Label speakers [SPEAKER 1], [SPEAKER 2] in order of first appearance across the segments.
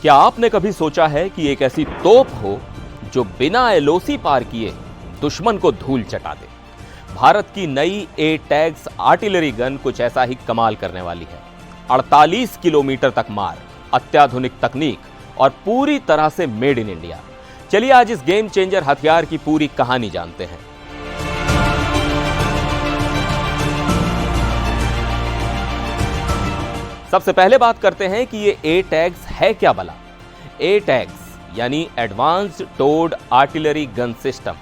[SPEAKER 1] क्या आपने कभी सोचा है कि एक ऐसी तोप हो जो बिना एलओसी पार किए दुश्मन को धूल चटा दे? भारत की नई A-TAGS आर्टिलरी गन कुछ ऐसा ही कमाल करने वाली है। 48 किलोमीटर तक मार, अत्याधुनिक तकनीक और पूरी तरह से मेड इन इंडिया। चलिए आज इस गेम चेंजर हथियार की पूरी कहानी जानते हैं। सबसे पहले बात करते हैं कि ये A-TAGS है क्या भला। A-TAGS यानी advanced towed artillery gun system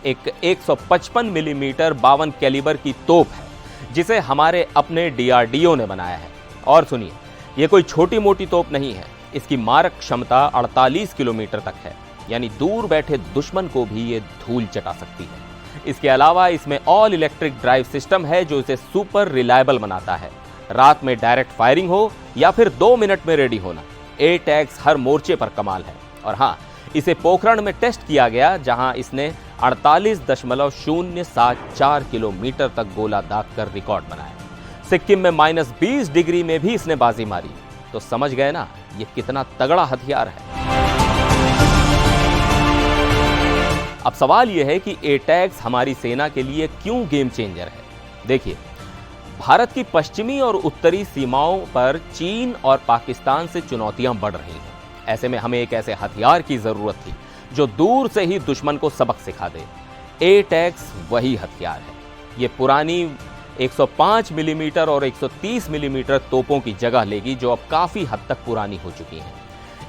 [SPEAKER 1] एक 155 मिलीमीटर 52 कैलिबर की तोप है जिसे हमारे अपने DRDO ने बनाया है। और सुनिए, ये कोई छोटी मोटी तोप नहीं है। इसकी मारक क्षमता 48 किलोमीटर तक है, यानी दूर बैठे दुश्मन को भी ये धूल चटा सकती है। इसके अलावा इसमें ऑल इलेक्ट्रिक ड्राइव सिस्टम है जो इसे सुपर रिलायबल बनाता है। रात में डायरेक्ट फायरिंग हो या फिर 2 मिनट में रेडी होना, A-TAGS हर मोर्चे पर कमाल है। और हाँ, इसे पोखरण में टेस्ट किया गया जहां इसने 48.074 किलोमीटर तक गोला दागकर रिकॉर्ड बनाया। सिक्किम में -20 डिग्री में भी इसने बाजी मारी। तो समझ गए ना ये कितना तगड़ा हथियार है। अब सवाल यह है कि A-TAGS हमारी सेना के लिए क्यों गेम चेंजर है। देखिए, भारत की पश्चिमी और उत्तरी सीमाओं पर चीन और पाकिस्तान से चुनौतियां बढ़ रही हैं। ऐसे में हमें एक ऐसे हथियार की जरूरत थी जो दूर से ही दुश्मन को सबक सिखा दे। A-TAGS वही हथियार है। ये पुरानी 105 मिलीमीटर और 130 मिलीमीटर तोपों की जगह लेगी जो अब काफी हद तक पुरानी हो चुकी हैं।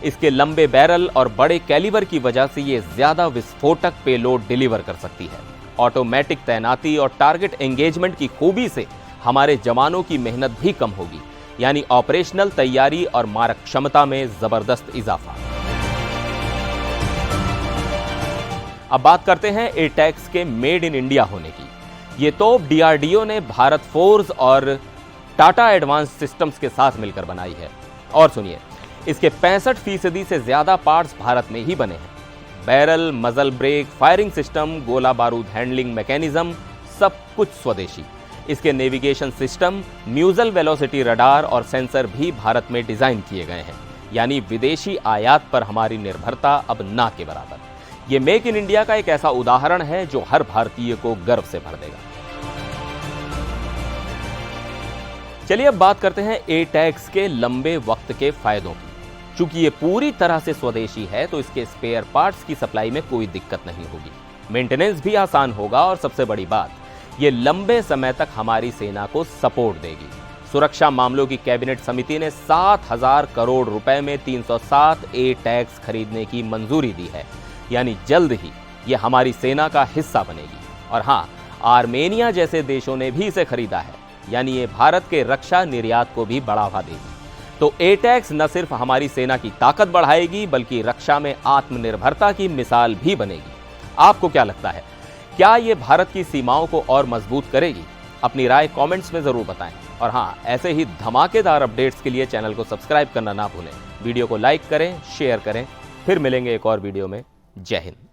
[SPEAKER 1] इसके लंबे बैरल और बड़े कैलिबर की वजह से ये ज्यादा विस्फोटक पेलोड डिलीवर कर सकती है। ऑटोमेटिक तैनाती और टारगेट एंगेजमेंट की खूबी से हमारे जवानों की मेहनत भी कम होगी, यानी ऑपरेशनल तैयारी और मारक क्षमता में जबरदस्त इजाफा। अब बात करते हैं A-TAGS के मेड इन इंडिया होने की। ये तोप DRDO ने भारत फोर्स और टाटा एडवांस सिस्टम्स के साथ मिलकर बनाई है। और सुनिए, इसके 65% से ज्यादा पार्ट्स भारत में ही बने हैं। बैरल, मजल ब्रेक, फायरिंग सिस्टम, गोला बारूद हैंडलिंग मैकेनिज्म सब कुछ स्वदेशी। इसके नेविगेशन सिस्टम, म्यूजल वेलोसिटी रडार और सेंसर भी भारत में डिजाइन किए गए हैं, यानी विदेशी आयात पर हमारी निर्भरता अब ना के बराबर। यह मेक इन इंडिया का एक ऐसा उदाहरण है जो हर भारतीय को गर्व से भर देगा। चलिए अब बात करते हैं A-TAGS के लंबे वक्त के फायदों की। चूंकि ये पूरी तरह से स्वदेशी है तो इसके स्पेयर पार्ट्स की सप्लाई में कोई दिक्कत नहीं होगी, मेंटेनेंस भी आसान होगा और सबसे बड़ी बात, ये लंबे समय तक हमारी सेना को सपोर्ट देगी। सुरक्षा मामलों की कैबिनेट समिति ने 7,000 करोड़ रुपए में 307 A-TAGS खरीदने की मंजूरी दी है, यानी जल्द ही ये हमारी सेना का हिस्सा बनेगी। और हाँ, आर्मेनिया जैसे देशों ने भी इसे खरीदा है, यानी ये भारत के रक्षा निर्यात को भी बढ़ावा देगी। तो A-TAGS न सिर्फ हमारी सेना की ताकत बढ़ाएगी बल्कि रक्षा में आत्मनिर्भरता की मिसाल भी बनेगी। आपको क्या लगता है, क्या ये भारत की सीमाओं को और मजबूत करेगी? अपनी राय कमेंट्स में जरूर बताएं। और हाँ, ऐसे ही धमाकेदार अपडेट्स के लिए चैनल को सब्सक्राइब करना ना भूलें। वीडियो को लाइक करें, शेयर करें। फिर मिलेंगे एक और वीडियो में। जय हिंद।